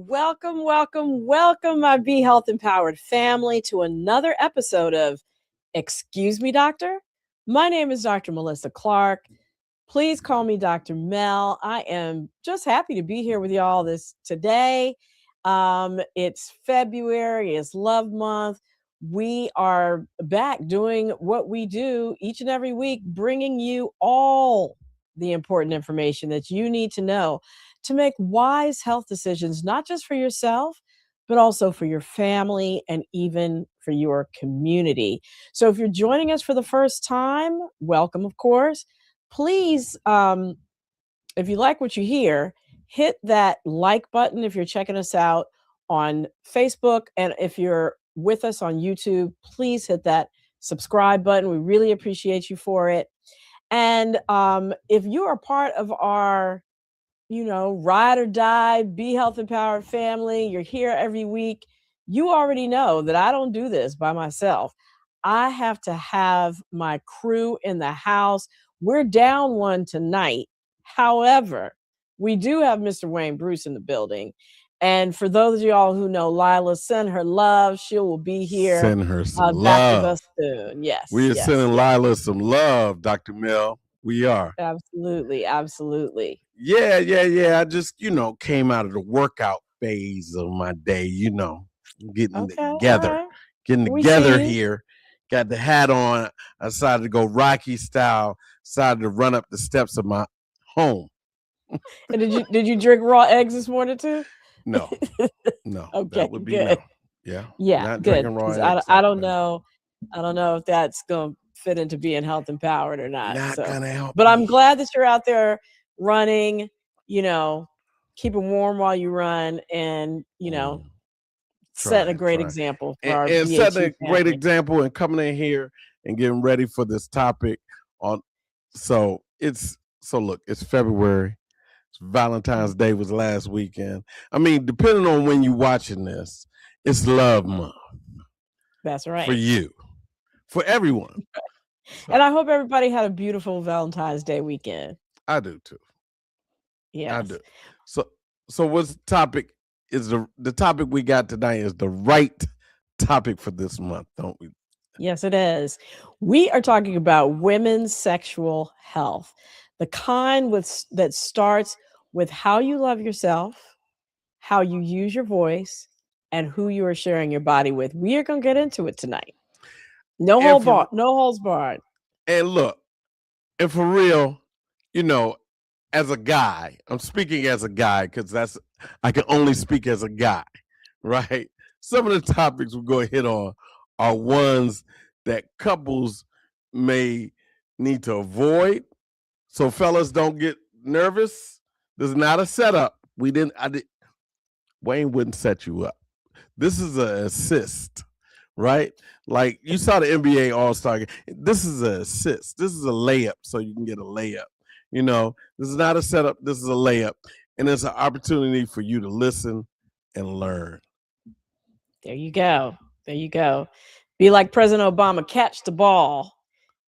Welcome, welcome, welcome, my Be Health Empowered family, to another episode of Excuse Me, Doctor. My name is Dr. Melissa Clark. Please call me Dr. Mel. I am just happy to be here with y'all today. It's February, it's Love Month. We are back doing what we do each and every week, bringing you all the important information that you need to know to make wise health decisions, not just for yourself, but also for your family and even for your community. So if you're joining us for the first time, welcome, of course. Please, if you like what you hear, hit that like button if you're checking us out on Facebook. And if you're with us on YouTube, please hit that subscribe button. We really appreciate you for it. And if you are part of our ride or die, Be Health Empowered family, you're here every week, you already know that I don't do this by myself. I have to have my crew in the house. We're down one tonight. However, we do have Mr. Wayne Bruce in the building. And for those of y'all who know Lila, send her love. She will be here. Send her some back love. with us soon. Yes. We are yes, sending yes. Lila some love, Dr. Mel. We are. Absolutely. Absolutely. Yeah. I just, came out of the workout phase of my day, getting together. Right. Getting together here. Got the hat on. I decided to go Rocky style. Decided to run up the steps of my home. And did you drink raw eggs this morning too? No. Okay, that would be good. no. Yeah, not good. drinking raw eggs. I don't know. I don't know if that's gonna fit into being health empowered or not. Not gonna help. But I'm glad that you're out there running. Keep it warm while you run, and setting a great example for our and setting a great family. example and coming in here and getting ready for this topic look, it's February. Valentine's Day was last weekend. I mean, depending on when you're watching this, it's Love Month. That's right. For you, for everyone. And I hope everybody had a beautiful Valentine's Day weekend. I do too. Yeah, I do. So what's the topic? Is the topic we got tonight is the right topic for this month, don't we? Yes, it is. We are talking about women's sexual health, the kind that starts with how you love yourself, how you use your voice, and who you are sharing your body with. We are going to get into it tonight. No holds barred. And look, and for real, as a guy, I'm speaking as a guy because I can only speak as a guy, right? Some of the topics we're going to hit on are ones that couples may need to avoid. So fellas, don't get nervous. This is not a setup. Wayne wouldn't set you up. This is an assist, right? Like you saw the NBA All-Star game. This is an assist. This is a layup, so you can get a layup. This is not a setup. This is a layup. And it's an opportunity for you to listen and learn. There you go. There you go. Be like President Obama, catch the ball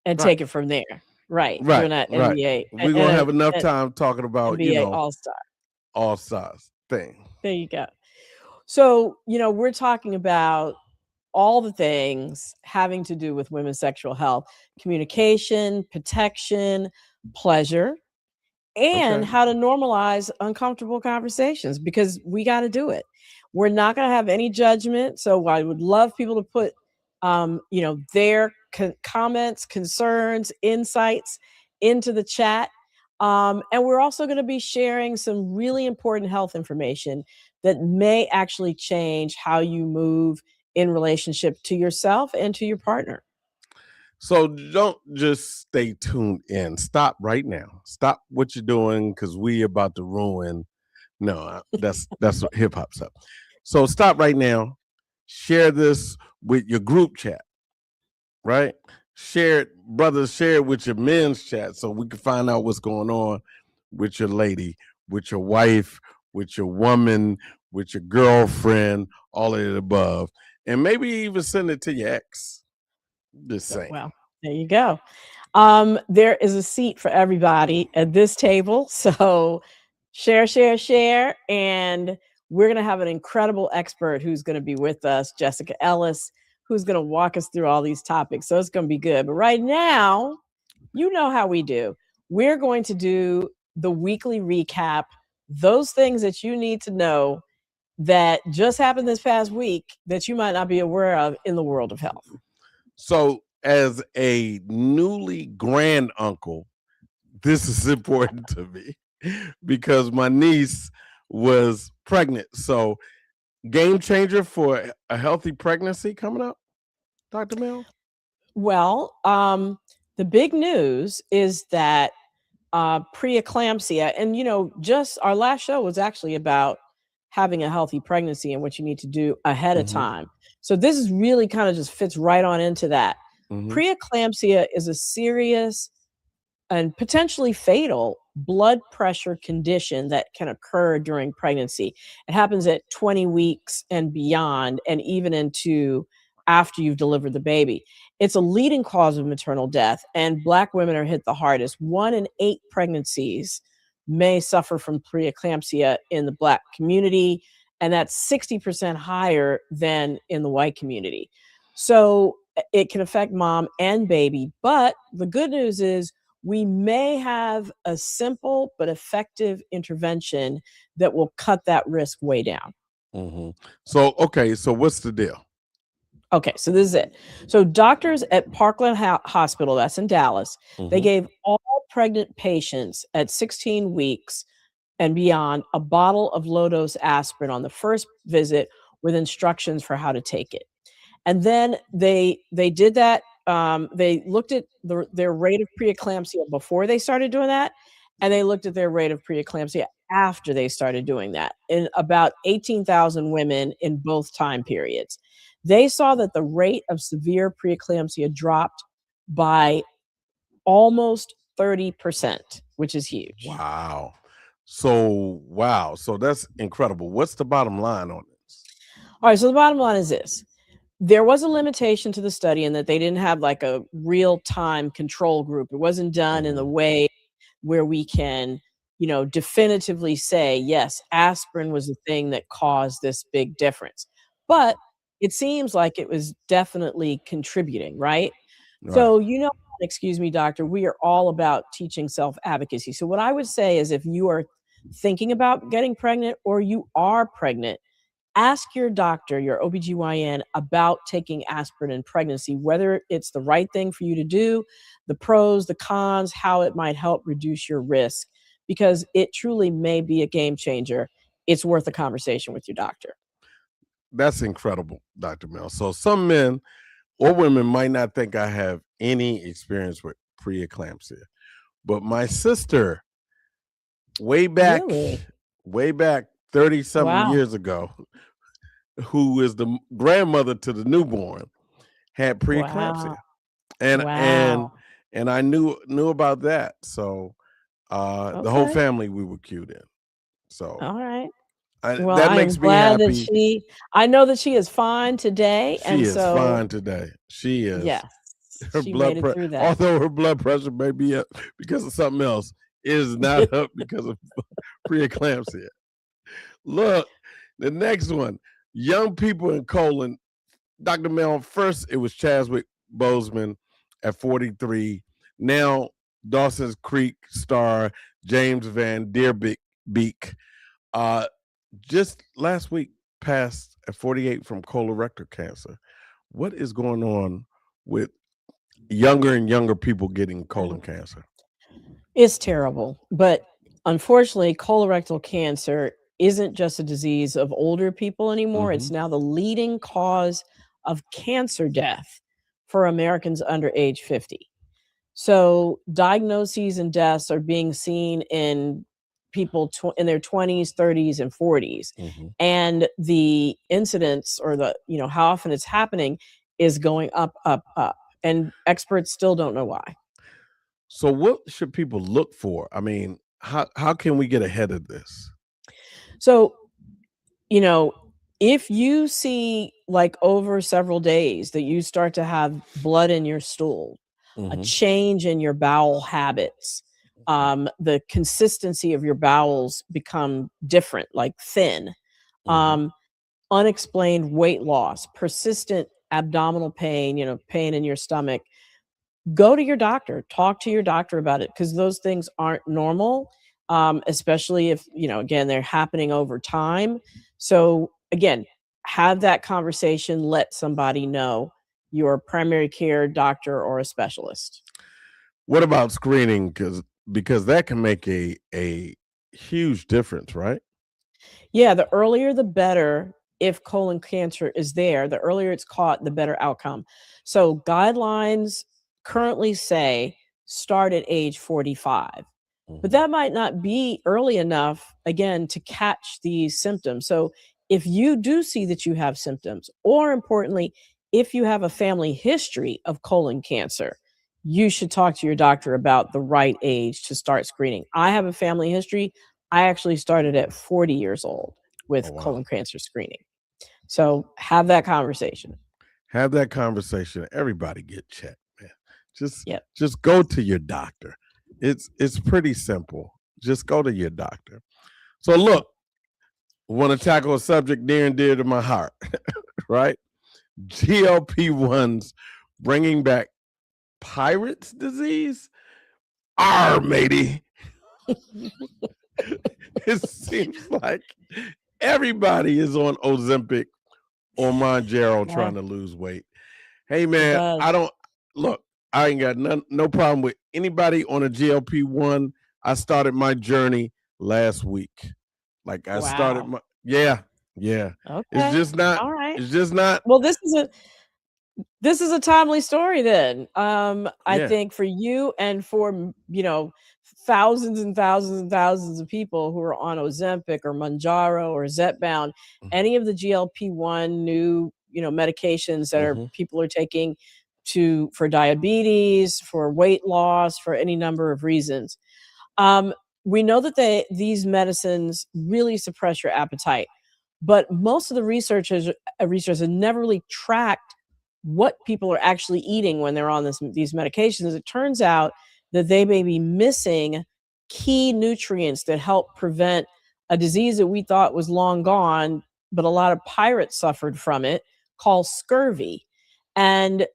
and take it from there. Right. Right. That NBA. We're going to have enough time talking about, NBA All-Stars thing. There you go. So, we're talking about all the things having to do with women's sexual health, communication, protection, pleasure, and how to normalize uncomfortable conversations, because we got to do it. We're not going to have any judgment. So I would love people to put, their comments, concerns, insights into the chat. And we're also going to be sharing some really important health information that may actually change how you move in relationship to yourself and to your partner. So don't just stay tuned in. Stop right now. Stop what you're doing, because we about to ruin. No, that's hip hop stuff. So stop right now. Share this with your group chat, right? Share it, brothers. Share it with your men's chat so we can find out what's going on with your lady, with your wife, with your woman, with your girlfriend, all of the above, and maybe even send it to your ex. Just saying. Well, there you go. There is a seat for everybody at this table. So share. And we're going to have an incredible expert who's going to be with us, Jessica Ellis, who's going to walk us through all these topics. So it's going to be good. But right now, you know how we do. We're going to do the weekly recap, those things that you need to know that just happened this past week that you might not be aware of in the world of health. So, as a newly grand uncle, this is important to me because my niece was pregnant. So, game changer for a healthy pregnancy coming up, Dr. Mel? Well, the big news is that preeclampsia, and just our last show was actually about having a healthy pregnancy and what you need to do ahead of time. So this is really kind of just fits right on into that. Preeclampsia is a serious and potentially fatal blood pressure condition that can occur during pregnancy. It happens at 20 weeks and beyond, and even into after you've delivered the baby. It's a leading cause of maternal death, and Black women are hit the hardest. 1 in 8 pregnancies may suffer from preeclampsia in the Black community, and that's 60% higher than in the white community. So it can affect mom and baby, but the good news is we may have a simple but effective intervention that will cut that risk way down. So, okay, so what's the deal? Okay, so this is it. So doctors at Parkland Hospital, that's in Dallas, they gave all pregnant patients at 16 weeks and beyond a bottle of low-dose aspirin on the first visit with instructions for how to take it. And then they did that. They looked at their rate of preeclampsia before they started doing that, and they looked at their rate of preeclampsia after they started doing that in about 18,000 women in both time periods. They saw that the rate of severe preeclampsia dropped by almost 30%, which is huge. Wow. So that's incredible. What's the bottom line on this? All right, so the bottom line is this. There was a limitation to the study in that they didn't have like a real-time control group. It wasn't done in the way where we can, definitively say, yes, aspirin was the thing that caused this big difference. But it seems like it was definitely contributing, right? So, excuse me, doctor, we are all about teaching self-advocacy. So what I would say is if you are thinking about getting pregnant or you are pregnant, ask your doctor, your OBGYN, about taking aspirin in pregnancy, whether it's the right thing for you to do, the pros, the cons, how it might help reduce your risk, because it truly may be a game changer. It's worth a conversation with your doctor. That's incredible, Dr. Mel. So some men or women might not think I have any experience with preeclampsia, but my sister, way back 30-something years ago, who is the grandmother to the newborn, had preeclampsia. And I knew about that. So the whole family, we were cued in. So all right. That makes me happy. I know that she is fine today. She is fine today. She is. Yes. Her blood pressure, although her blood pressure may be up because of something else, is not up because of preeclampsia. Look, the next one, young people in colon. Dr. Mel, first it was Chadwick Boseman at 43. Now Dawson's Creek star James Van Der Beek, just last week passed at 48 from colorectal cancer. What is going on with younger and younger people getting colon cancer? It's terrible, but unfortunately, colorectal cancer isn't just a disease of older people anymore. It's now the leading cause of cancer death for Americans under age 50. So diagnoses and deaths are being seen in people in their 20s, 30s, and 40s. And the incidence or how often it's happening is going up, up, up. And experts still don't know why. So what should people look for? I mean, how can we get ahead of this? So, if you see like over several days that you start to have blood in your stool, a change in your bowel habits, the consistency of your bowels become different, like thin, Mhm. Unexplained weight loss, persistent abdominal pain, pain in your stomach, go to your doctor, talk to your doctor about it because those things aren't normal, especially if, again, they're happening over time. So, again, have that conversation, let somebody know, your primary care doctor or a specialist. What about screening? Because that can make a huge difference, right? Yeah, the earlier the better. If colon cancer is there, the earlier it's caught, the better outcome. So guidelines currently say start at age 45. But Mhm. that might not be early enough, again, to catch these symptoms. So if you do see that you have symptoms, or importantly, if you have a family history of colon cancer, you should talk to your doctor about the right age to start screening. I have a family history. I actually started at 40 years old Oh with wow. colon cancer screening. So have that conversation. Have that conversation. Everybody get checked, man. Just Yep. just go to your doctor. It's pretty simple. Just go to your doctor. So look, want to tackle a subject near and dear to my heart, right? GLP-1s bringing back pirates disease. R matey. It seems like everybody is on Ozempic or Monjaro Yeah, trying to lose weight. Hey it man, does. I don't look. I ain't got no problem with anybody on a GLP-1. I started my journey last week. Like I started Wow. my yeah. It's Okay. just not. All right. It's just not. Well, this is a timely story then. I Yeah. think for you and for, thousands and thousands and thousands of people who are on Ozempic or Mounjaro or Zepbound, any of the GLP-1 new, medications that are Mm-hmm. people are taking for diabetes, for weight loss, for any number of reasons. Um, we know that these medicines really suppress your appetite, but most of the researchers have never really tracked what people are actually eating when they're on these medications. It turns out that they may be missing key nutrients that help prevent a disease that we thought was long gone, but a lot of pirates suffered from it, called scurvy. And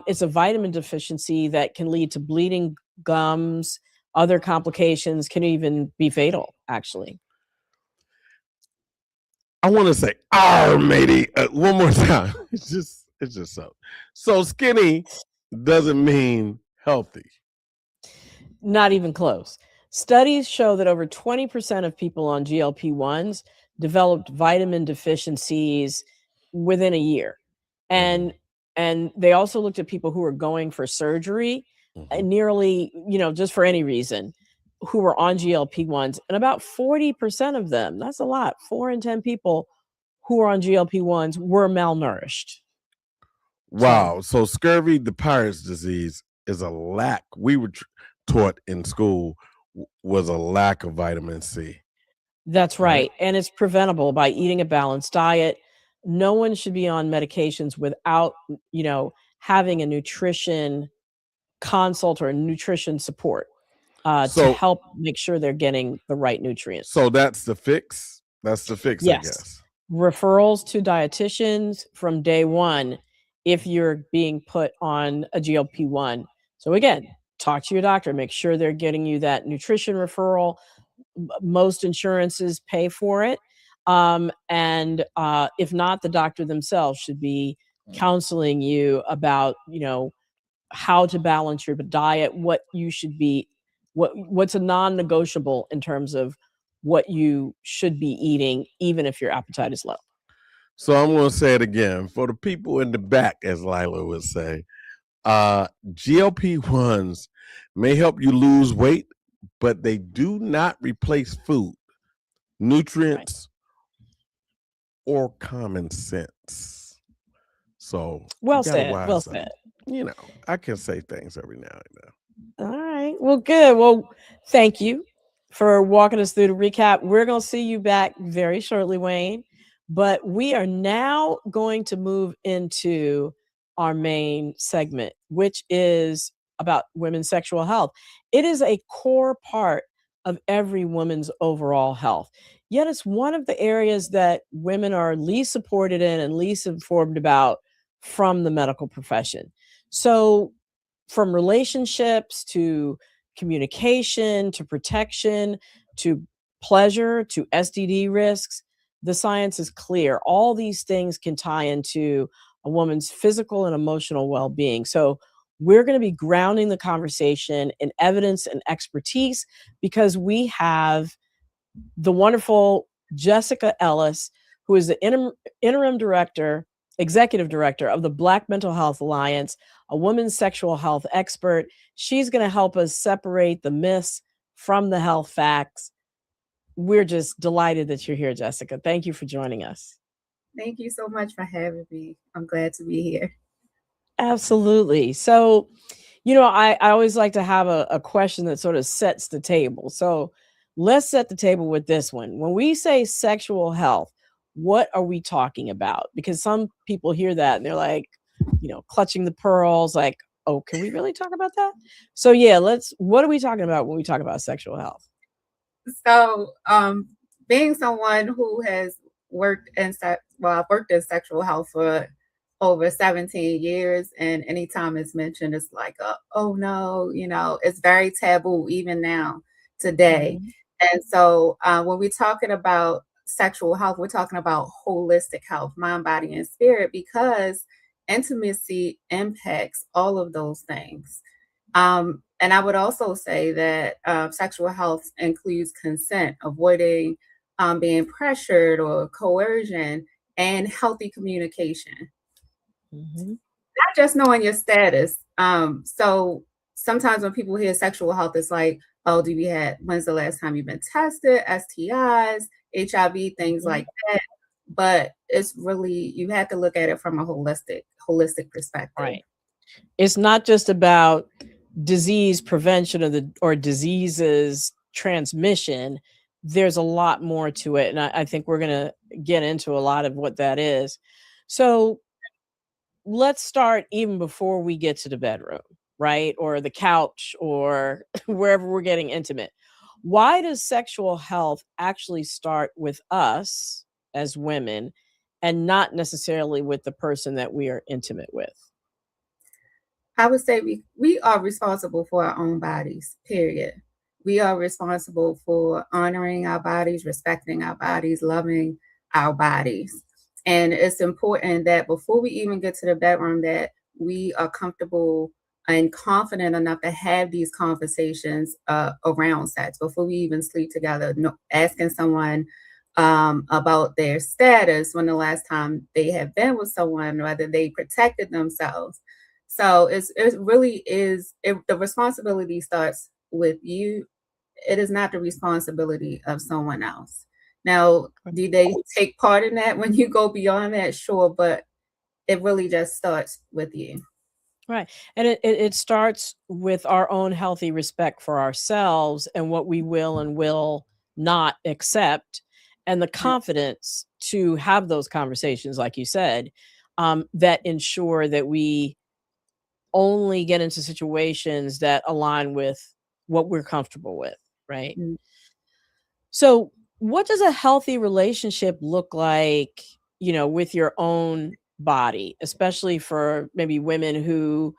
it's a vitamin deficiency that can lead to bleeding gums, other complications, can even be fatal, actually. I want to say R matey one more time. It's just so skinny doesn't mean healthy. Not even close. Studies show that over 20% of people on GLP-1s developed vitamin deficiencies within a year. Mm-hmm. And and they also looked at people who were going for surgery, Mm-hmm. nearly, just for any reason, who were on GLP-1s, and about 40% of them, that's a lot, 4 in 10 people who are on GLP-1s were malnourished. So, Wow. So scurvy, the pirate's disease, is a lack. We were taught in school was a lack of vitamin C, that's right? right, and it's preventable by eating a balanced diet. No one should be on medications without, having a nutrition consult or a nutrition support, to So help make sure they're getting the right nutrients. so that's the fix. That's the fix, I Yes. guess. Referrals to dietitians from day 1 if you're being put on a GLP-1. So again, talk to your doctor, make sure they're getting you that nutrition referral. Most insurances pay for it. And if not, the doctor themselves should be counseling you about, how to balance your diet, what you should be, what's a non-negotiable in terms of what you should be eating, even if your appetite is low. So I'm going to say it again for the people in the back, as Lila would say. GLP-1s may help you lose weight, but they do not replace food, Right. nutrients, or common sense. So you Well got to said. Well wise up. said. I can say things every now and then. All right. Well, good. Well, thank you for walking us through the recap. We're going to see you back very shortly, Wayne. But we are now going to move into our main segment, which is about women's sexual health. It is a core part of every woman's overall health. Yet it's one of the areas that women are least supported in and least informed about from the medical profession. So, from relationships to communication to protection to pleasure to STD risks, the science is clear. All these things can tie into a woman's physical and emotional well being. So, we're going to be grounding the conversation in evidence and expertise because we have the wonderful Jessica Ellis, who is the interim director, executive director of the Black Mental Health Alliance, a women's sexual health expert. She's going to help us separate the myths from the health facts. We're just delighted that you're here, Jessica. Thank you for joining us. Thank you so much for having me. I'm glad to be here. Absolutely. So, I always like to have a question that sort of sets the table. So let's set the table with this one. When we say sexual health, what are we talking about? Because some people hear that and they're like, clutching the pearls, like, oh, can we really talk about that? So yeah, what are we talking about when we talk about sexual health? So, being someone who has I've worked in sexual health for over 17 years, and anytime it's mentioned, it's like, oh no, it's very taboo even now today. Mhm. And so, when we're talking about sexual health, we're talking about holistic health, mind, body, and spirit, because intimacy impacts all of those things. And I would also say that sexual health includes consent, avoiding being pressured or coercion, and healthy communication. Mhm. Not just knowing your status. So sometimes when people hear sexual health, it's like, oh, when's the last time you've been tested? STIs, HIV, things Mhm. like that. But it's really, you have to look at it from a holistic perspective. Right. It's not just about disease prevention or diseases transmission. There's a lot more to it. And I think we're going to get into a lot of what that is. So let's start even before we get to the bedroom, right? Or the couch or wherever we're getting intimate. Why does sexual health actually start with us as women and not necessarily with the person that we are intimate with? I would say we are responsible for our own bodies, period. We are responsible for honoring our bodies, respecting our bodies, loving our bodies. And it's important that before we even get to the bedroom, that we are comfortable and confident enough to have these conversations around sex before we even sleep together. No, asking someone about their status, when the last time they have been with someone, whether they protected themselves. So it really is, the responsibility starts with you. It is not the responsibility of someone else. Now, do they take part in that when you go beyond that? Sure, but it really just starts with you. Right. And it starts with our own healthy respect for ourselves and what we will and will not accept, and the confidence to have those conversations, like you said, that ensure that we only get into situations that align with what we're comfortable with. Right. Mm. So, what does a healthy relationship look like, with your own body, especially for maybe women who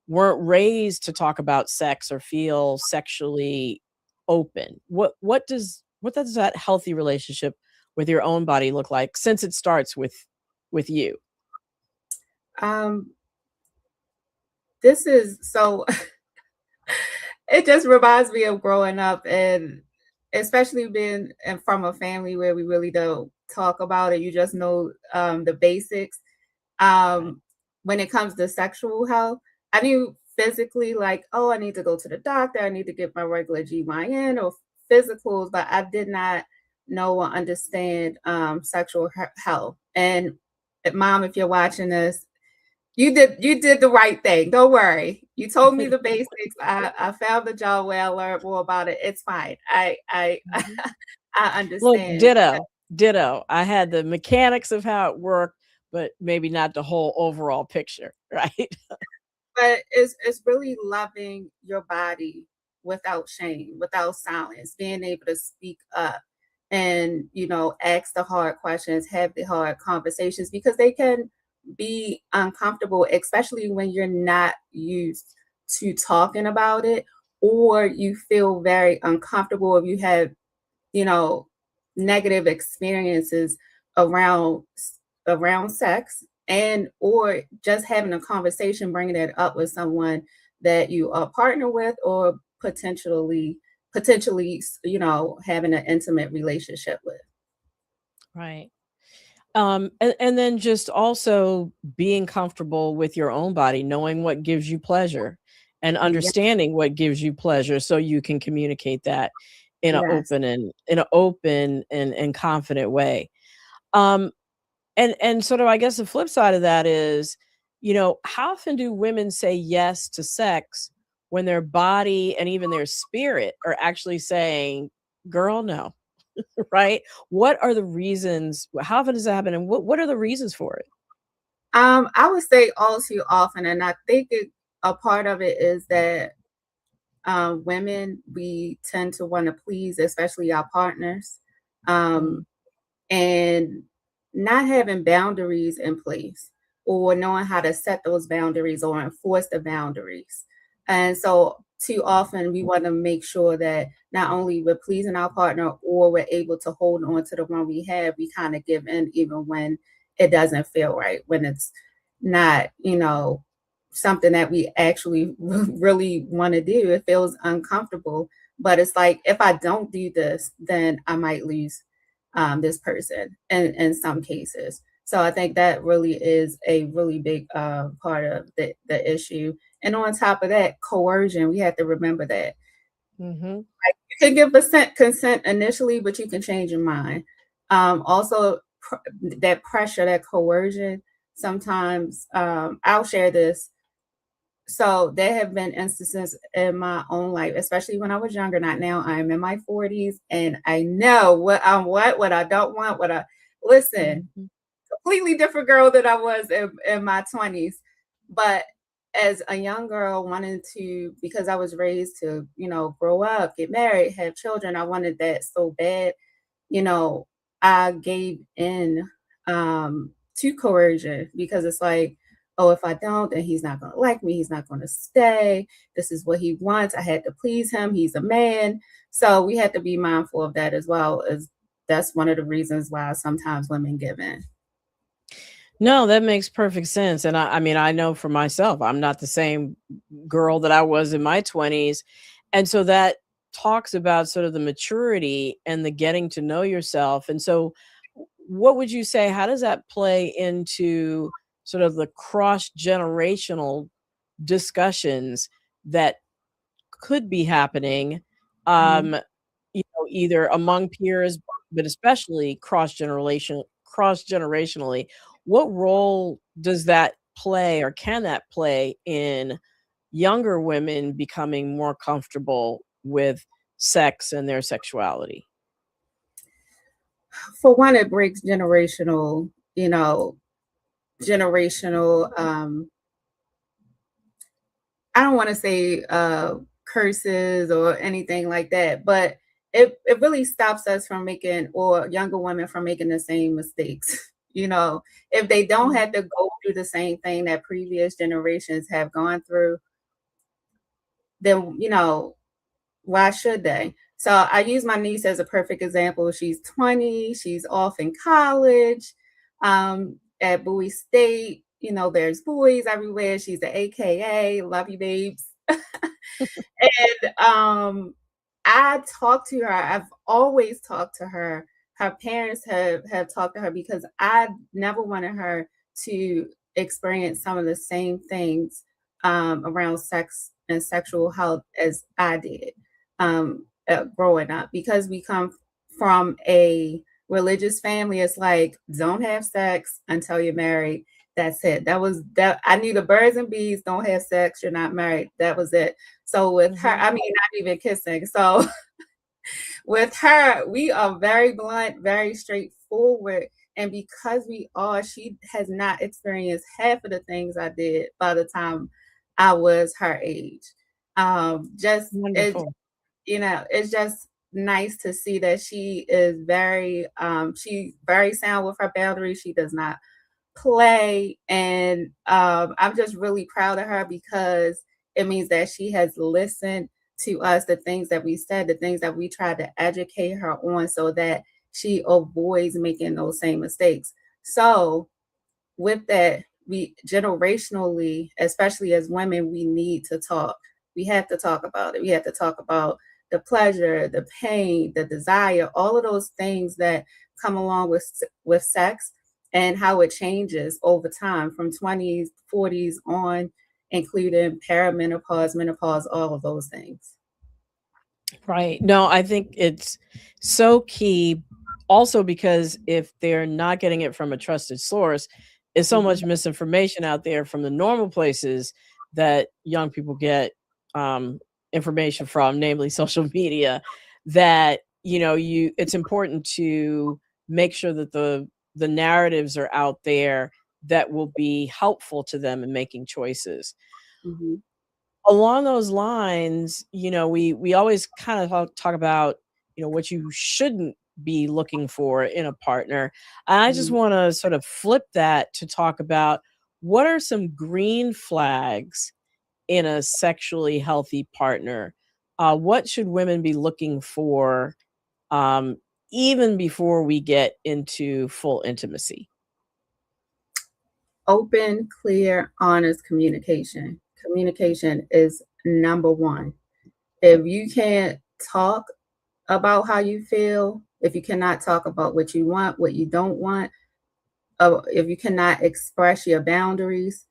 weren't raised to talk about sex or feel sexually open? What does that healthy relationship with your own body look like, since it starts with you? Um, this is so, it just reminds me of growing up, and especially being from a family where we really don't talk about it. You just know the basics. Right. When it comes to sexual health, I knew physically, like, oh, I need to go to the doctor, I need to get my regular GYN or physicals, but I did not know or understand sexual health. And mom, if you're watching this, you did the right thing. Don't worry. You told me the basics. I found the job where I learned more about it. It's fine. I Mhm. I Look, understand. ditto. I had the mechanics of how it worked, but maybe not the whole overall picture, right? But it's really loving your body without shame, without silence, being able to speak up and, ask the hard questions, have the hard conversations, because they can be uncomfortable, especially when you're not used to talking about it, or you feel very uncomfortable if you have, you know, negative experiences around sex, and or just having a conversation, bringing it up with someone that you are partner with, or potentially having an intimate relationship with. Right. And then just also being comfortable with your own body, knowing what gives you pleasure and Yeah, understanding what gives you pleasure so you can communicate that yes. in an open and confident way. Um, and sort of I guess the flip side of that is, how often do women say yes to sex when their body and even their spirit are actually saying, girl, no, right? What are the reasons? How often does that happen? And what are the reasons for it? I would say all too often, and I think a part of it is that women, we tend to want to please, especially our partners, Mm, um, and not having boundaries in place, or knowing how to set those boundaries or enforce the boundaries. And so, too often, we want to make sure that not only we're pleasing our partner, or we're able to hold on to the one we have, we kind of give in even when it doesn't feel right, when it's not, something that we actually really want to do. It feels uncomfortable, but it's like, if I don't do this, then I might lose this person in some cases. So I think that really is a really big part of the issue. And on top of that, coercion, we have to remember that. mhm. You can give consent initially, but you can change your mind. Also, that pressure, that coercion, sometimes I'll share this. So there have been instances in my own life, especially when I was younger, not now. I'm in my 40s, and I know what I don't want, what I listen, Mhm. completely different girl than I was in my 20s. But as a young girl, wanting to, because I was raised to, grow up, get married, have children, I wanted that so bad. you know, I gave in to coercion, because it's like, oh, if I don't, then he's not going to like me. He's not going to stay. This is what he wants. I had to please him. He's a man. So we had to be mindful of that as well. As that's one of the reasons why sometimes women give in. No, that makes perfect sense. And I mean, I know for myself, I'm not the same girl that I was in my 20s. And so that talks about sort of the maturity and the getting to know yourself. And so, what would you say? How does that play into sort of the cross generational discussions that could be happening, Mhm. um, either among peers, but especially cross generationally? What role does that play, or can that play in younger women becoming more comfortable with sex and their sexuality? For one, it breaks generational I don't want to say curses or anything like that, but it really stops us from making, or younger women from making the same mistakes. If they don't have Mhm. to go through the same thing that previous generations have gone through, then, why should they? So I use my niece as a perfect example. She's 20, she's off in college, at Bowie State. There's boys everywhere. She's an AKA, love you, babes. And I talk to her. I've always talked to her. Her parents have talked to her, because I never wanted her to experience some of the same things around sex and sexual health as I did growing up, because we come from a religious family. It's like, don't have sex until you're married. That's it. That was that. I knew the birds and bees. Don't have sex. You're not married. That was it. So with her, Mhm. I mean, not even kissing. So with her, we are very blunt, very straightforward. And because she has not experienced half of the things I did by the time I was her age. Just it, Wonderful. it's just nice to see that she is she's very sound with her boundaries. She does not play, and I'm just really proud of her because it means that she has listened to us, the things that we said, the things that we tried to educate her on, so that she avoids making those same mistakes. So with that, we generationally, especially as women, we need to talk. We have to talk about it. We have to talk about the pleasure, the pain, the desire, all of those things that come along with sex, and how it changes over time from 20s, 40s on, including perimenopause, menopause, all of those things. Right. No, I think it's so key also because if they're not getting it from a trusted source, there's so Mhm. much misinformation out there from the normal places that young people get information from, namely social media, that it's important to make sure that the narratives are out there that will be helpful to them in making choices. Mhm. Along those lines, we always kind of talk about, what you shouldn't be looking for in a partner. And I just Mhm. want to sort of flip that to talk about what are some green flags in a sexually healthy partner? What should women be looking for um, even before we get into full intimacy? Open, clear, honest communication. Communication is number one. If you can't talk about how you feel, if you cannot talk about what you want, what you don't want, if you cannot express your boundaries,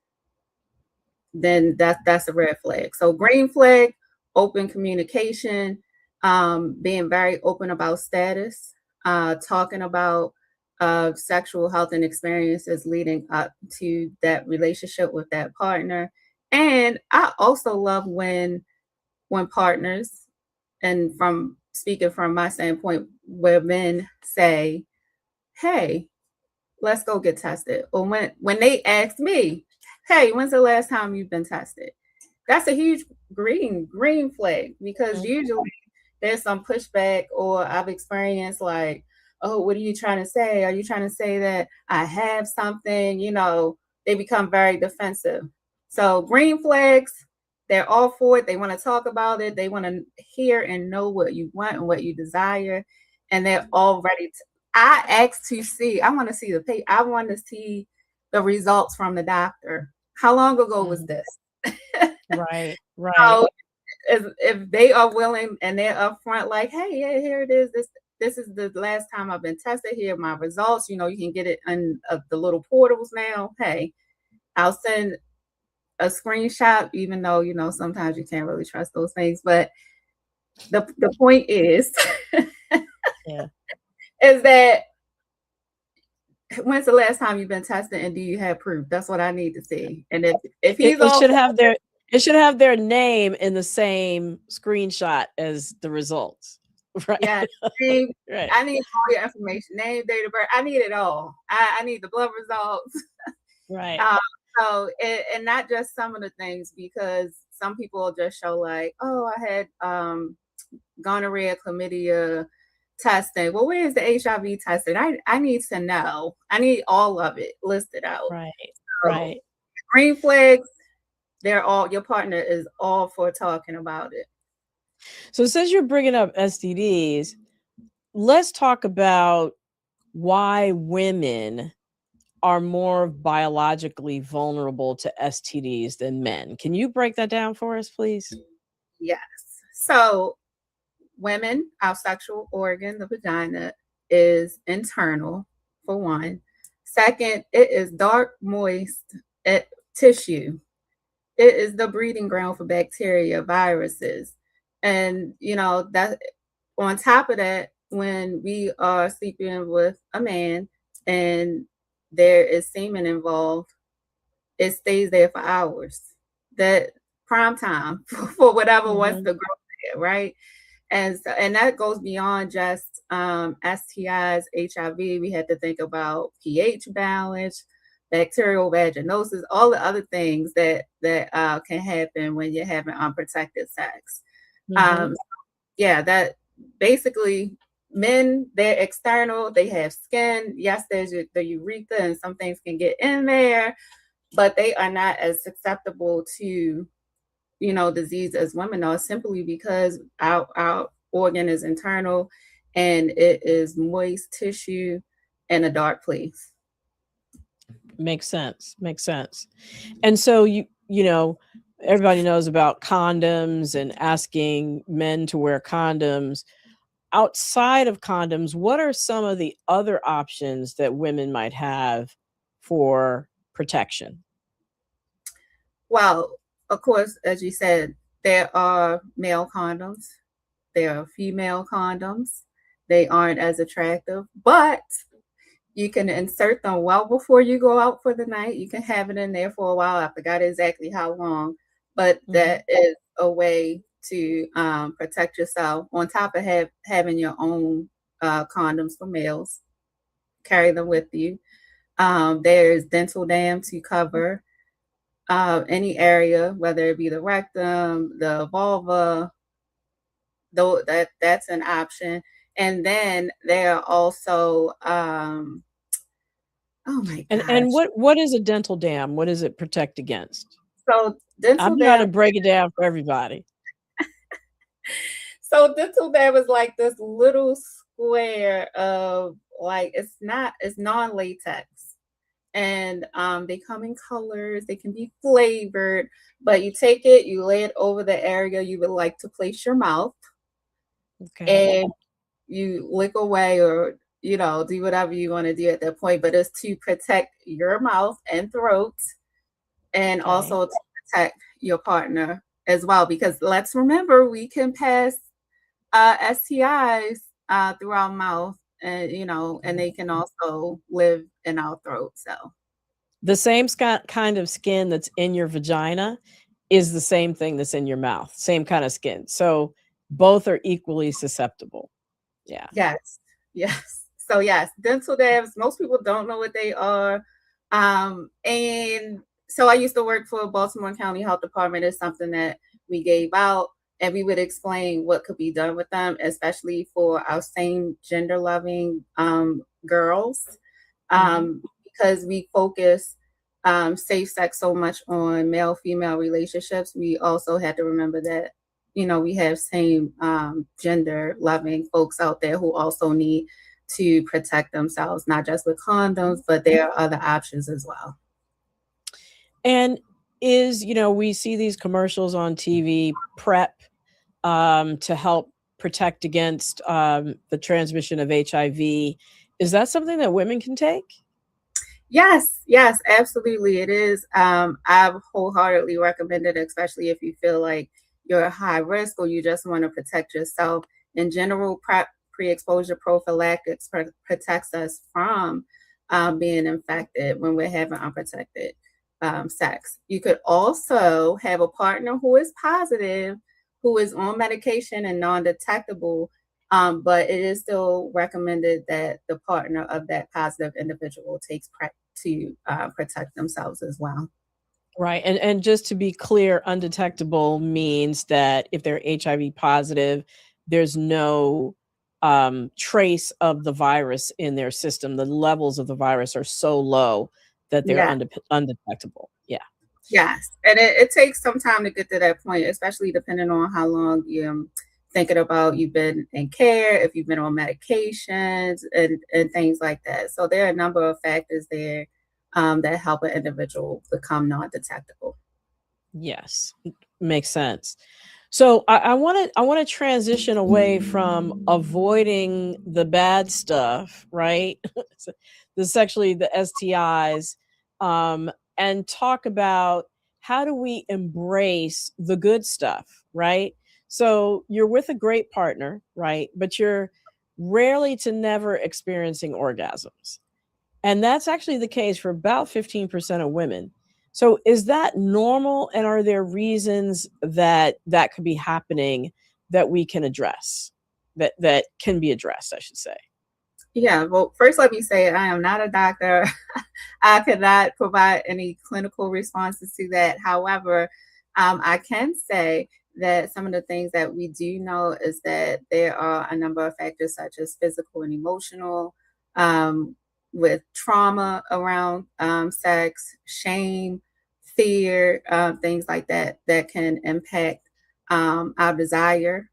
then that's a red flag. So green flag, open communication, being very open about status, talking about sexual health and experiences leading up to that relationship with that partner. And I also love when partners, and from speaking from my standpoint, where men say, "Hey, let's go get tested," or when they ask me, "Hey, when's the last time you've been tested?" That's a huge green flag, because Mhm. usually there's some pushback, or I've experienced like, "Oh, what are you trying to say? Are you trying to say that I have something?" They become very defensive. So green flags, they're all for it. They want to talk about it. They want to hear and know what you want and what you desire, and they're all ready to. I asked to see. I want to see the pay. I want to see the results from the doctor. How long ago was Mhm. this? Right, right. So if they are willing and they're upfront, like, "Hey, yeah, here it is. This is the last time I've been tested. Here are my results. You can get it in the little portals now. Hey, I'll send a screenshot, even though sometimes you can't really trust those things. But the point is, Yeah. is that when's the last time you've been tested, and do you have proof? That's what I need to see. And if It he's it all should have their name in the same screenshot as the results. Right, yeah, name, right. I need all your information, name, date of birth. I need it all. I need the blood results. Right. Uh, and not just some of the things, because some people just show like, "Oh, I had gonorrhea, chlamydia testing." Well, where is the HIV testing? I need to know. I need all of it listed out. Right, So right. green flags, your partner is all for talking about it. So since you're bringing up STDs, let's talk about why women are more biologically vulnerable to STDs than men. Can you break that down for us, please? Yes. So women, our sexual organ, the vagina, is internal, for one. Second, it is dark, moist tissue. It is the breeding ground for bacteria, viruses. And, that on top of that, when we are sleeping with a man and there is semen involved, it stays there for hours. That prime time for whatever wants Mhm. to grow there, right? And that goes beyond just STIs, HIV. We had to think about pH balance, bacterial vaginosis, all the other things that can happen when you're having unprotected sex. Mhm. Yeah, that basically men, they're external, they have skin. Yes, there's the urethra and some things can get in there, but they are not as susceptible to, disease as women are, simply because our organ is internal and it is moist tissue in a dark place. Makes sense. Makes sense. And so everybody knows about condoms and asking men to wear condoms. Outside of condoms, what are some of the other options that women might have for protection? Well, of course, as you said, there are male condoms, there are female condoms. They aren't as attractive, but you can insert them well before you go out for the night. You can have it in there for a while. I forgot exactly how long, but Mhm. that is a way to protect yourself on top of having your own condoms for males. Carry them with you. There's dental dam to cover any area, whether it be the rectum, the vulva, though that's an option. And then there are also oh my And gosh. what is a dental dam? What does it protect against? So dental I'm trying to dam break it down for everybody. so dental dam is like this little square of, like, it's non-latex. And they come in colors, they can be flavored, but you take it, you lay it over the area you would like to place your mouth, Okay. and you lick away, or do whatever you want to do at that point, but it's to protect your mouth and throat, and Okay. also to protect your partner as well, because let's remember, we can pass STIs through our mouth, and and they can also live in our throat. So The same kind of skin that's in your vagina is the same thing that's in your mouth, same kind of skin. So both are equally susceptible. Yeah. yes, yes. So yes, dental dams. Most people don't know what they are, and so I used to work for Baltimore County Health Department. It's something that we gave out, and we would explain what could be done with them, especially for our same gender loving girls, Mhm. because we focus safe sex so much on male female relationships. We also had to remember that we have same gender loving folks out there who also need to protect themselves, not just with condoms, but there are other options as well. And we see these commercials on TV, PrEP, to help protect against the transmission of HIV. Is that something that women can take? Yes, yes, absolutely. It is. I've wholeheartedly recommend it, especially if you feel like you're at high risk or you just want to protect yourself. In general, PrEP, pre-exposure prophylaxis, protects us from being infected when we're having unprotected sex. You could also have a partner who is positive, who is on medication and non-detectable, but it is still recommended that the partner of that positive individual takes PrEP to protect themselves as well. Right. And just to be clear, undetectable means that if they're HIV positive, there's no trace of the virus in their system. The levels of the virus are so low that they're Yeah, undetectable. Yeah. yes. And it takes some time to get to that point, especially depending on how long you're thinking about you've been in care, if you've been on medications and things like that. So there are a number of factors there that help an individual become non-detectable. Yes. Makes sense. So I want to transition away from avoiding the bad stuff, right? So the STIs, and talk about how do we embrace the good stuff, right? So you're with a great partner, right? But you're rarely to never experiencing orgasms. And that's actually the case for about 15% of women. So is that normal, and are there reasons that that could be happening that we can address? That can be addressed, I should say. Yeah, well, first let me say I am not a doctor. I cannot provide any clinical responses to that. However, I can say that some of the things that we do know is that there are a number of factors such as physical and emotional, um, with trauma around sex, shame, fear, things like that, that can impact our desire.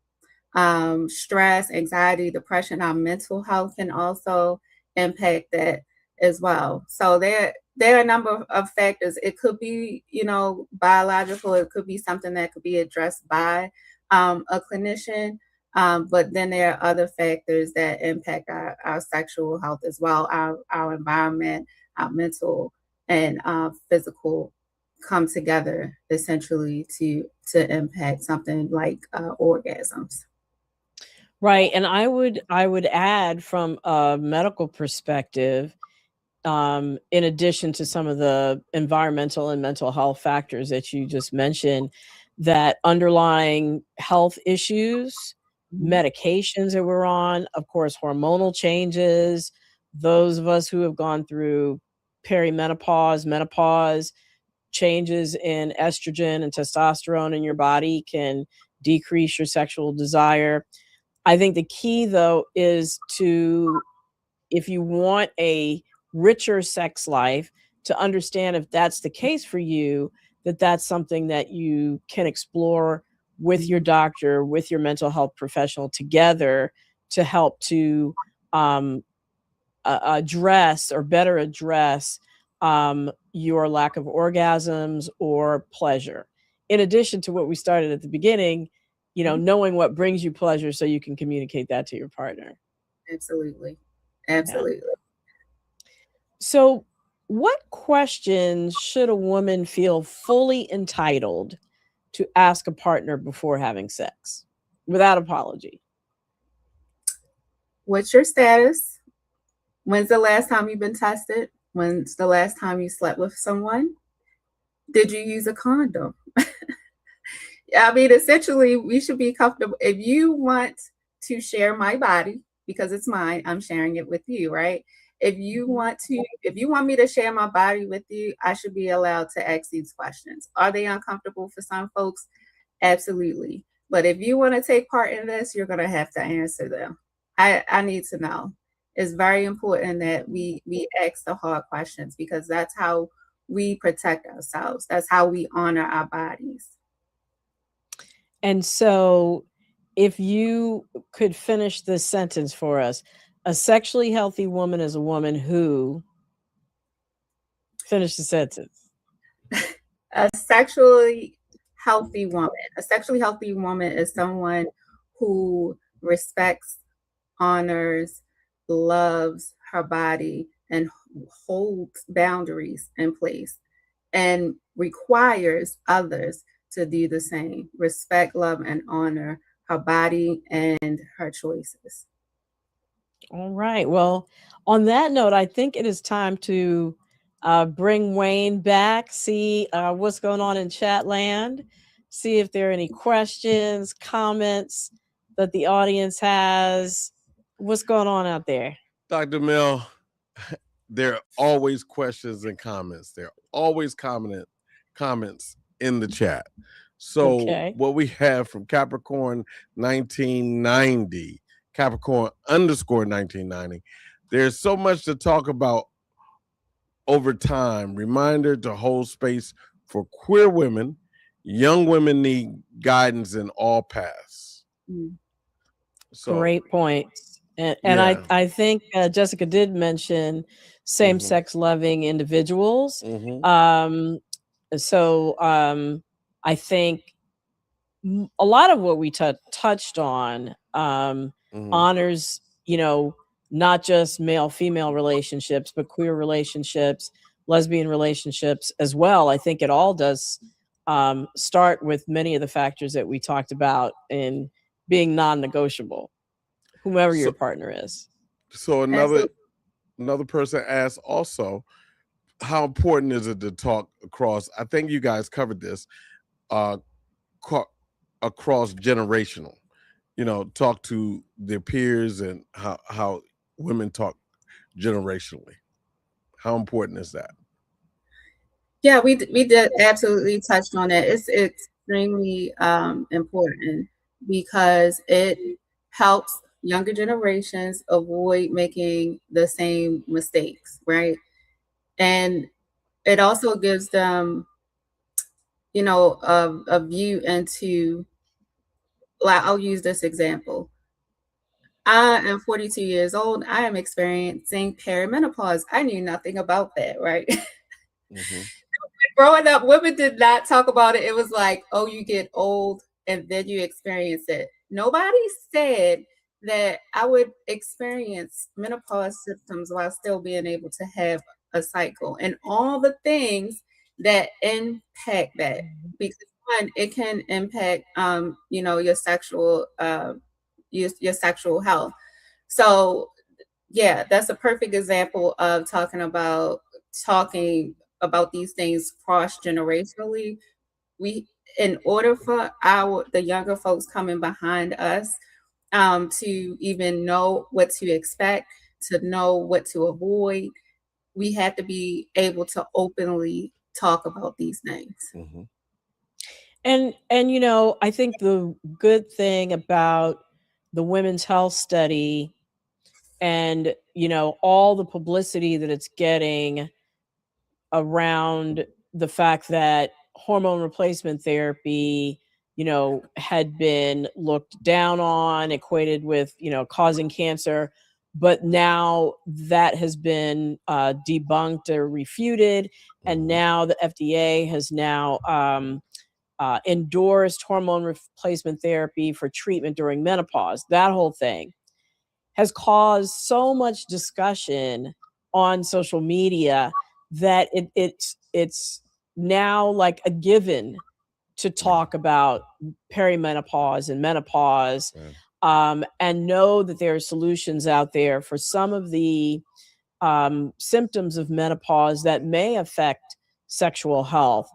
Stress, anxiety, depression, our mental health can also impact that as well. So there are a number of factors. It could be, biological. It could be something that could be addressed by a clinician. But then there are other factors that impact our sexual health as well, our environment, our mental and physical come together essentially to impact something like orgasms. Right. And I would add from a medical perspective, in addition to some of the environmental and mental health factors that you just mentioned, that underlying health issues, Mhm. medications that we're on, of course, hormonal changes, those of us who have gone through perimenopause, menopause, changes in estrogen and testosterone in your body can decrease your sexual desire. I think the key though is to, if you want a richer sex life, to understand if that's the case for you, that that's something that you can explore with your Mhm. doctor, with your mental health professional together to help to um, address or better address your lack of orgasms or pleasure. In addition to what we started at the beginning, Mhm. knowing what brings you pleasure so you can communicate that to your partner. Absolutely. Yeah. Absolutely. So, what questions should a woman feel fully entitled to ask a partner before having sex without apology? What's your status? When's the last time you've been tested? When's the last time you slept with someone? Did you use a condom? I mean, essentially, we should be comfortable. If you want to share my body, because it's mine, I'm sharing it with you, right? Mhm. If you want me to share my body with you, I should be allowed to ask these questions. Are they uncomfortable for some folks? Absolutely. But if you want to take part in this, you're going to have to answer them. I need to know. It's very important that we ask the hard questions because that's how we protect ourselves. That's how we honor our bodies. And so, if you could finish this sentence for us, a sexually healthy woman is a woman who, finish the sentence. A sexually healthy woman. A sexually healthy woman is someone who respects, honors, loves her body, and holds boundaries in place and requires others to do the same. Respect, love, and honor her body and her choices. All right. Well, on that note, I think it is time to bring Wayne back, see what's going on in chat land, see if there are any questions, comments that the audience has. What's going on out there? Dr. Mel, there are always questions and comments. There are always comments in the chat. So Okay. what we have from Capricorn 1990, Capricorn underscore 1990, there's so much to talk about over time. Reminder to hold space for queer women. Young women need guidance in all paths. Mm. So Great points. And I, yeah. I think Jessica did mention same Mm-hmm. sex loving individuals. Mm-hmm. Um, so I think a lot of what we touched on Mm-hmm. honors, not just male female relationships, but queer relationships, lesbian relationships as well. I think it all does start with many of the factors that we talked about in being non negotiable, whomever your So partner is. so another Absolutely. another person asked also, how important is it to talk across? I think you guys covered this. Uh, across generational. Talk to their peers and how women talk generationally? How important is that? Yeah, we did absolutely touched on it. It's extremely important because it helps younger generations avoid making the same mistakes, right? And it also gives them, a view into, like, I'll use this example. I am 42 years old. I am experiencing perimenopause. I knew nothing about that, right? Mm-hmm. Growing up, women did not talk about it. It was like, oh, you get old and then you experience it. Nobody said that I would experience menopause symptoms while still being able to have a cycle and all the things that impact that. Because one, it can impact, your sexual health. So yeah, that's a perfect example of talking about these things cross generationally. We, in order for the younger folks coming behind us, to even know what to expect, to know what to avoid, we have to be able to openly talk about these things. Mm-hmm. And I think the good thing about the women's health study and all the publicity that it's getting around the fact that hormone replacement therapy had been looked down on, equated with causing cancer, but now that has been debunked or refuted, and now the FDA has now endorsed hormone replacement therapy for treatment during menopause. That whole thing has caused so much discussion on social media that it's now like a given to talk about perimenopause and menopause, and know that there are solutions out there for some of the symptoms of menopause that may affect sexual health,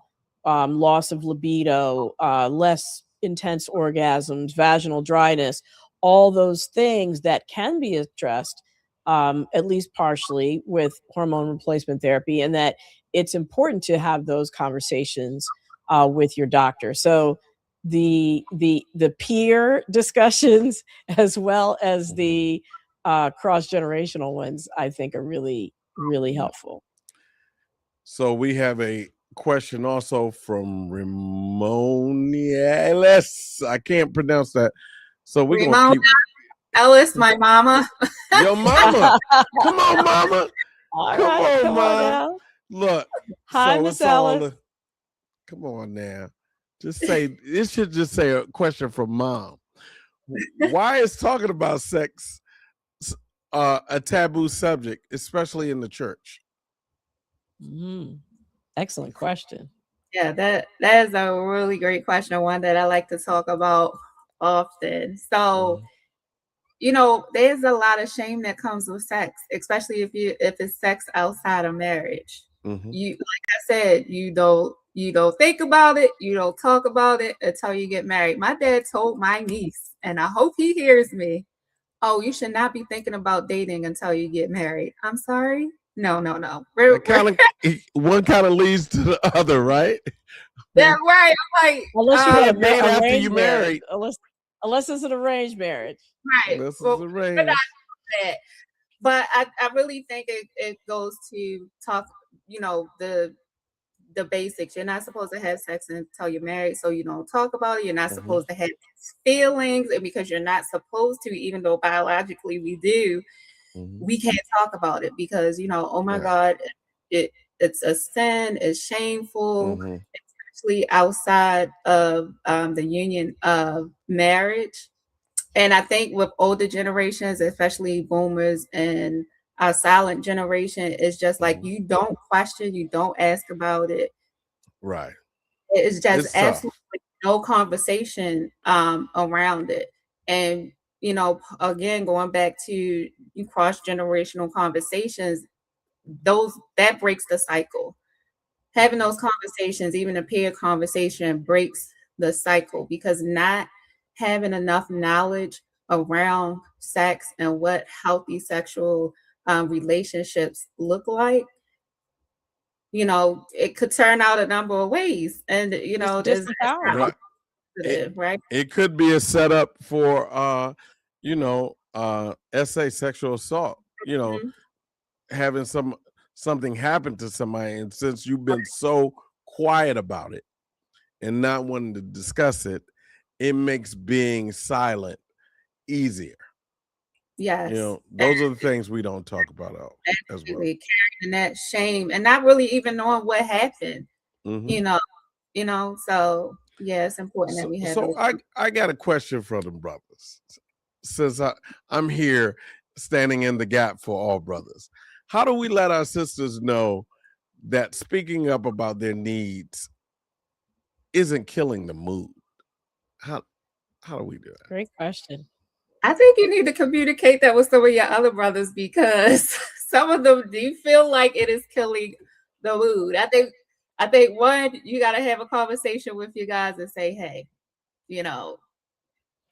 loss of libido, less intense orgasms, vaginal dryness, all those things that can be addressed, at least partially, with hormone replacement therapy, and that it's important to have those conversations with your doctor. So the peer discussions as well as the cross-generational ones, I think, are really, really helpful. So we have a question also from Ramonia Ellis. I can't pronounce that. So we're going to keep... Ellis, my mama. Your mama. Come on, mama. Come on, mom. Now. Look. Hi, so Miss Ellis. Come on now. Just say, it should just say a question from mom. Why is talking about sex a taboo subject, especially in the church? Excellent question. Yeah, that is a really great question, one that I like to talk about often. So, there's a lot of shame that comes with sex, especially if it's sex outside of marriage. You, like I said, you don't think about it, you don't talk about it until you get married. My dad told my niece, and I hope he hears me, "Oh, you should not be thinking about dating until you get married." I'm sorry. No. One kind of leads to the other, right? Yeah, right. I'm like, unless you get married after you married. Unless it's an arranged marriage. Right. Unless it's arranged. But I really think it goes to talk, the basics. You're not supposed to have sex until you're married, so you don't talk about it. You're not supposed to have feelings, and because you're not supposed to, even though biologically we do, we can't talk about it because oh my God, it's a sin, it's shameful, especially outside of the union of marriage. And I think with older generations, especially boomers and our silent generation, it's just like you don't question, you don't ask about it. Right. It's just absolutely no conversation around it. And again, going back to cross-generational conversations, that breaks the cycle. Having those conversations, even a peer conversation, breaks the cycle because not having enough knowledge around sex and what healthy sexual relationships look like, it could turn out a number of ways. And, Just that's disempowered. not Right. positive, right? It could be a setup for SA sexual assault, Mhm. having something happen to somebody, and since you've been so quiet about it and not wanting to discuss it, it makes being silent easier. Yes. Those are the things we don't talk about as well. Absolutely. Carrying that shame and not really even knowing what happened, Mhm. so yeah, it's important that So, we have so those. I got a question for them brothers. Since I'm here standing in the gap for all brothers, how do we let our sisters know that speaking up about their needs isn't killing the mood? How do we do that? Great question. I think you need to communicate that with some of your other brothers because some of them do feel like it is killing the mood. I think one, you got to have a conversation with you guys and say, hey, you know,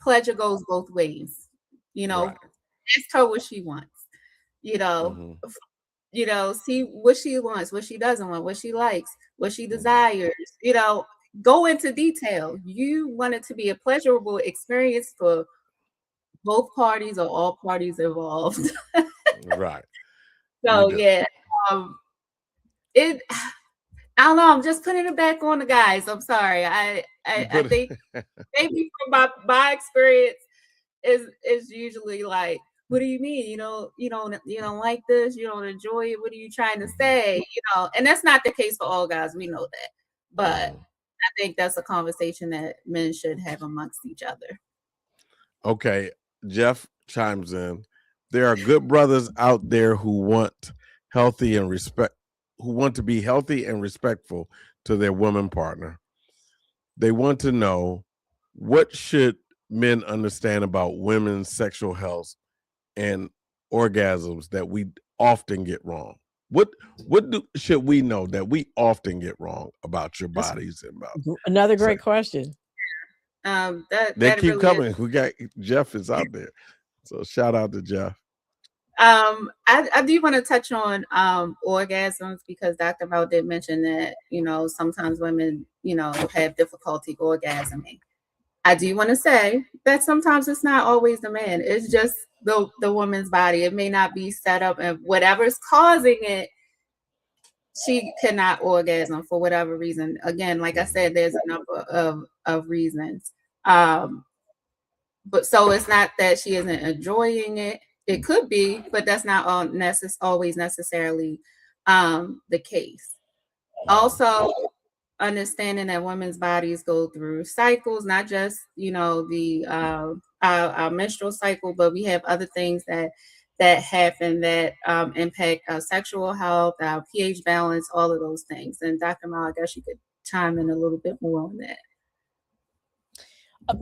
pleasure goes both ways. Right. Ask her what she wants. You know, Mhm. See what she wants, what she doesn't want, what she likes, what she Mhm. desires. Go into detail. You want it to be a pleasurable experience for both parties or all parties involved. Right. We So do. yeah, it. I don't know. I'm just putting it back on the guys. I'm sorry. You I put it. think maybe from my experience is usually like, what do you mean? You don't like this. You don't enjoy it. What are you trying to say? And that's not the case for all guys. We know that, but Mhm. I think that's a conversation that men should have amongst each other. Okay, Jeff chimes in. There are good brothers out there who want to be healthy and respectful to their woman partner. They want to know, what should men understand about women's sexual health and orgasms that we often get wrong? What should we know that we often get wrong about your That's bodies and about another sex? great question. They That keep really is. coming. We got Jeff is out there. So shout out to Jeff. I do want to touch on orgasms because Dr. Mel did mention that, sometimes women, have difficulty orgasming. I do want to say that sometimes it's not always the man. It's just the woman's body. It may not be set up, and whatever's causing it, she cannot orgasm for whatever reason. Again, like I said, there's a number of reasons. But so it's not that she isn't enjoying it. It could be, but that's not always necessarily the case. Also, understanding that women's bodies go through cycles, not just the our menstrual cycle, but we have other things that happen that impact our sexual health, our pH balance, all of those things. And Dr. Mal, I guess you could chime in a little bit more on that.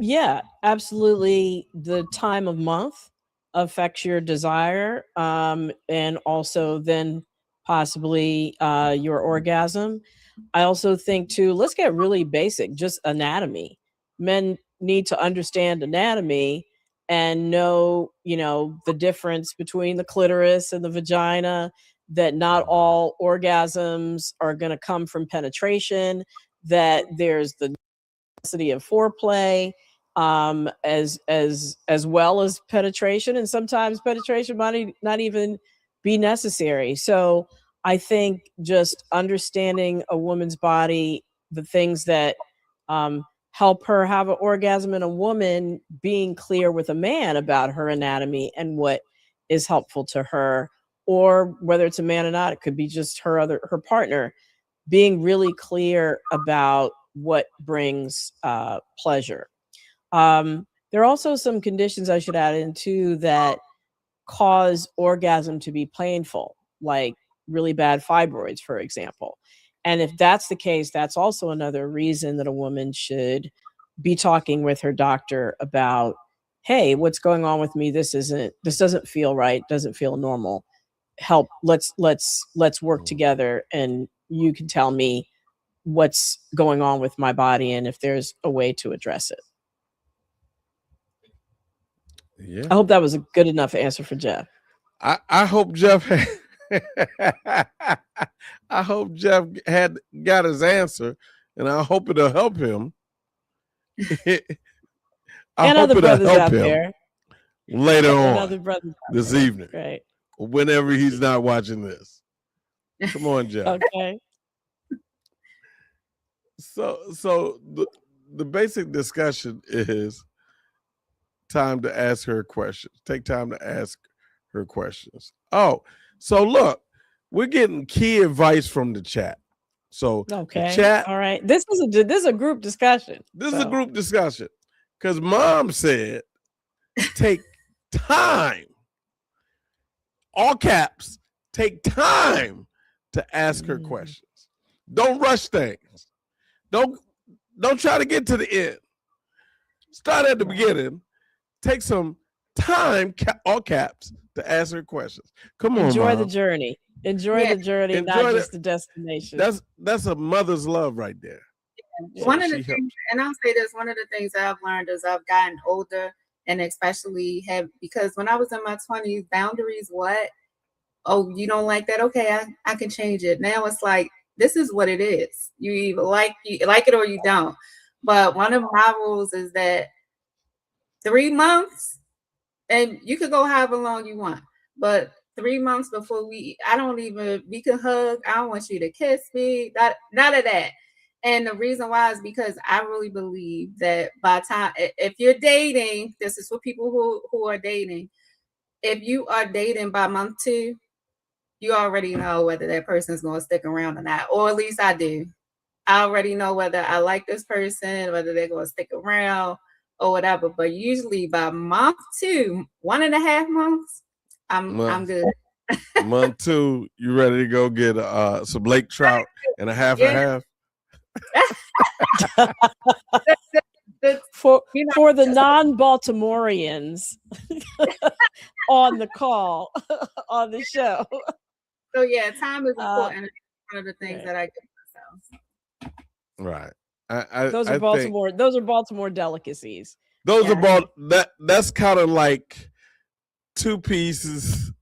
Yeah, absolutely. The time of month affects your desire, and also then possibly your orgasm. I also think too, let's get really basic, just anatomy. Men need to understand anatomy and know, the difference between the clitoris and the vagina, that not all orgasms are going to come from penetration, that there's the necessity of foreplay, as well as penetration, and sometimes penetration might not even be necessary. So I think just understanding a woman's body, the things that help her have an orgasm in a woman, being clear with a man about her anatomy and what is helpful to her, or whether it's a man or not, it could be just her partner, being really clear about what brings pleasure. There are also some conditions I should add in too that cause orgasm to be painful, like really bad fibroids, for example. And if that's the case, that's also another reason that a woman should be talking with her doctor about, hey, what's going on with me? This doesn't feel right, doesn't feel normal. Help, let's work together, and you can tell me what's going on with my body and if there's a way to address it. Yeah. I hope that was a good enough answer for Jeff. I hope Jeff I hope Jeff got his answer, and I hope it'll help him. I And hope other it'll brothers help out him there. later And on other brothers out this there. evening, Right. whenever he's not watching this. Come on, Jeff. Okay. So the basic discussion is time to ask her questions. Take time to ask her questions. Oh, so look, we're getting key advice from the chat. So Okay. the chat. All right. This is a group discussion. This is a group discussion because Mom said, take time. All caps. Take time to ask her questions. Don't rush things. Don't try to get to the end. Start at the beginning. Take some time, all caps, to ask her questions. Come on, enjoy Mom. the journey. Enjoy the journey, not just the destination. That's a mother's love right there. One of the things, and I'll say this, one of the things I've learned as I've gotten older, and especially because when I was in my 20s, boundaries, what? Oh, you don't like that? Okay, I can change it. Now it's like, this is what it is. You either like it or you don't. But one of my rules is that 3 months, and you could go however long you want, but 3 months before we can hug. I don't want you to kiss me. None of that. And the reason why is because I really believe that by time, if you're dating, this is for people who are dating. If you are dating by month 2, you already know whether that person is going to stick around or not, or at least I do. I already know whether I like this person, whether they're going to stick around or whatever. But usually by month 2, 1.5 months, I'm good. Month 2, you ready to go get some lake trout and a half and half? For the non-Baltimoreans on the call on the show. So yeah, time is important. It's one of the things that I give myself. Right. Those are Baltimore delicacies. Those are that's kind of like 2 pieces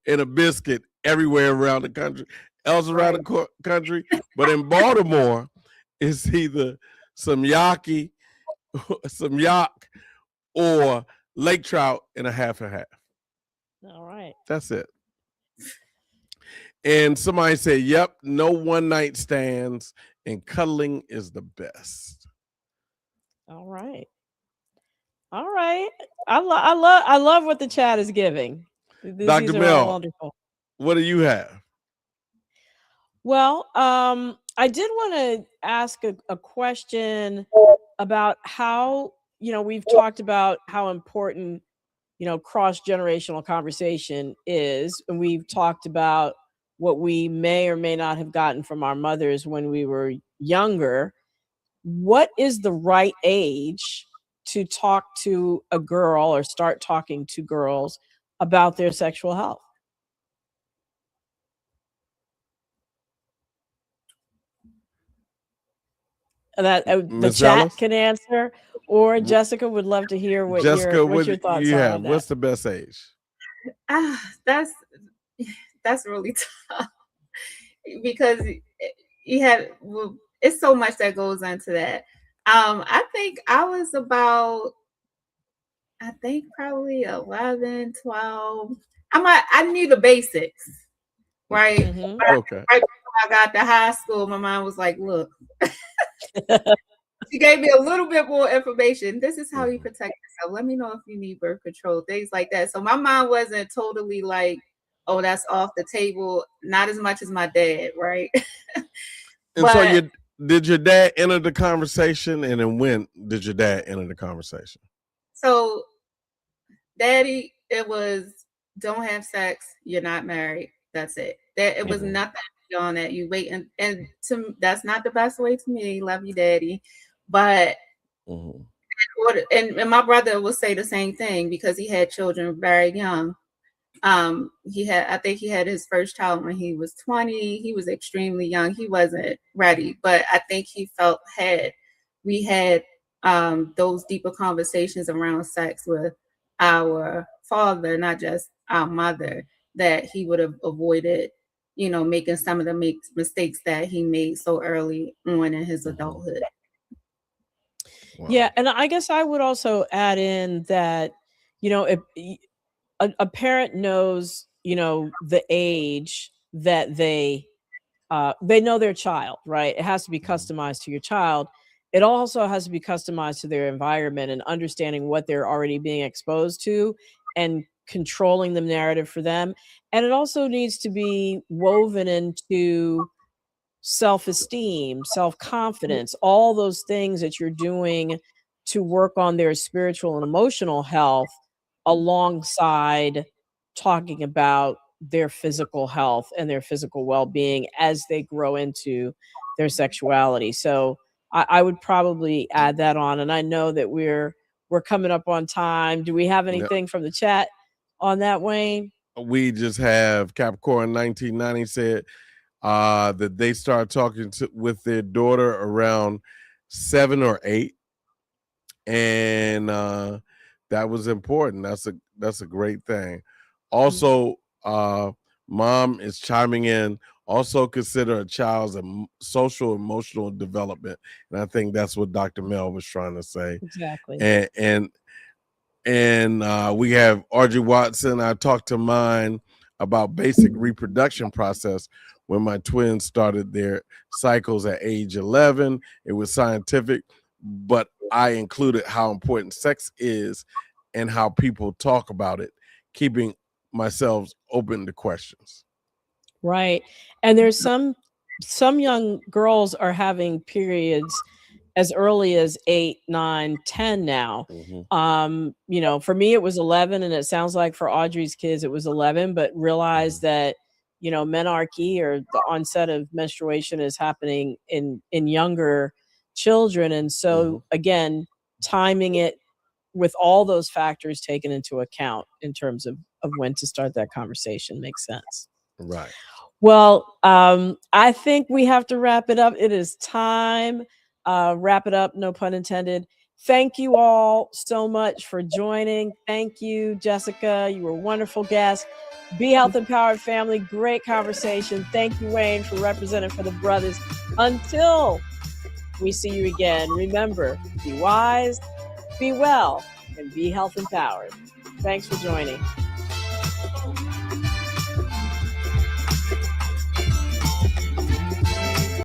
in a biscuit everywhere around the country, around the country. But in Baltimore, it's either some yak or lake trout and a half and half. All right. That's it. And somebody said, yep, no one night stands, and cuddling is the best. All right. I love what the chat is giving. Dr. Mel, wonderful. What do you have? Well, I did want to ask a question about how, we've talked about how important, cross-generational conversation is. And we've talked about what we may or may not have gotten from our mothers when we were younger. What is the right age to talk to a girl or start talking to girls about their sexual health? That the chat Ellis can answer, or Jessica would love to hear what your thoughts are on that. What's the best age? That's really tough because it's so much that goes into that. I think I was about, probably 11, 12. I knew the basics, right? Mm-hmm. Okay. Right before I got to high school, my mom was like, look, she gave me a little bit more information. This is how you protect yourself. Let me know if you need birth control, things like that. So my mom wasn't totally like, oh, that's off the table. Not as much as my dad, right? So did your dad enter the conversation, and then when did your dad enter the conversation? So, Daddy, it was, don't have sex. You're not married. That's it. It was nothing beyond that. You wait, and that's not the best way to me. Love you, Daddy, but and my brother will say the same thing because he had children very young. I think he had his first child when he was 20. He was extremely young. He wasn't ready, but I think he felt we had those deeper conversations around sex with our father, not just our mother, that he would have avoided, making some of the mistakes that he made so early on in his adulthood. Wow. Yeah, and I guess I would also add in that, if a parent knows, the age that they know their child, right? It has to be customized to your child. It also has to be customized to their environment and understanding what they're already being exposed to and controlling the narrative for them. And it also needs to be woven into self-esteem, self-confidence, all those things that you're doing to work on their spiritual and emotional health alongside talking about their physical health and their physical well-being as they grow into their sexuality. So I would probably add that on. And I know that we're coming up on time. Do we have anything from the chat on that, Wayne? We just have Capricorn 1990 said that they started talking with their daughter around 7 or 8, and that was important. That's a great thing. Also, mom is chiming in. Also, consider a child's social emotional development, and I think that's what Dr. Mel was trying to say. Exactly. And we have Audrey Watson. I talked to mine about basic reproduction process when my twins started their cycles at age 11. It was scientific, but I included how important sex is and how people talk about it, keeping myself open to questions. Right. And there's some young girls are having periods as early as 8, 9, 10 now. For me it was 11, and it sounds like for Audrey's kids it was 11, but realize that menarche, or the onset of menstruation, is happening in younger children. And so again, timing it with all those factors taken into account in terms of when to start that conversation makes sense. Right. Well, I think we have to wrap it up. It is time. Wrap it up, no pun intended. Thank you all so much for joining. Thank you, Jessica. You were a wonderful guest. Be Health Empowered Family. Great conversation. Thank you, Wayne, for representing for the brothers. Until we see you again, remember, be wise, be well, and be health empowered. Thanks for joining.